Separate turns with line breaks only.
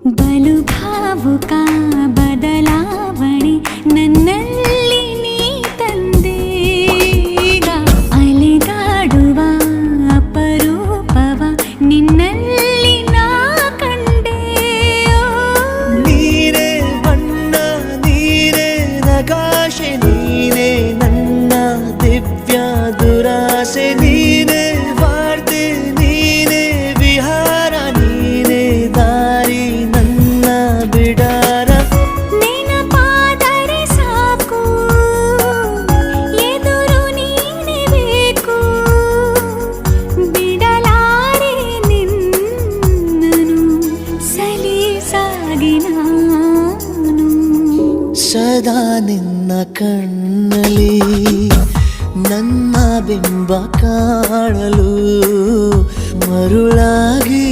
ಬಲು ಭಾವುಕ ಬದಲಾವಣೆ ನನ್ನಲ್ಲಿ ನೀ ತಂದೀಗ ಅಲೆದಾಡುವ ಅಪರೂಪವ ನಿನ್ನಲ್ಲಿ ನಾ ಕಂಡೆ
ನೀನೇ ಬಣ್ಣ ನೀನೇ ನಗಾಶೆ ನೀನೇ ನನ್ನ ದಿವ್ಯ ದುರಾಸೆ ನೀನೇ ವಾರ್ತೆ ನೀನೇ ವಿಹಾರ ನೀನೇ ದಾರಿ ನನ್ನ ಬಿಡಾರ
ನೆನಪಾದರೆ ಸಾಕು ಎದುರು ನೀನೇ ಬೇಕು ಬಿಡಲಾರೆ ನಿನ್ನನು ಸಲೀಸಾಗಿ ನಾನು
ಸದಾ ನಿನ್ನ ಕಣ್ಣಲ್ಲಿ ನನ್ನ ಬಿಂಬ ಕಾಣಲು ಮರುಳಾಗಿ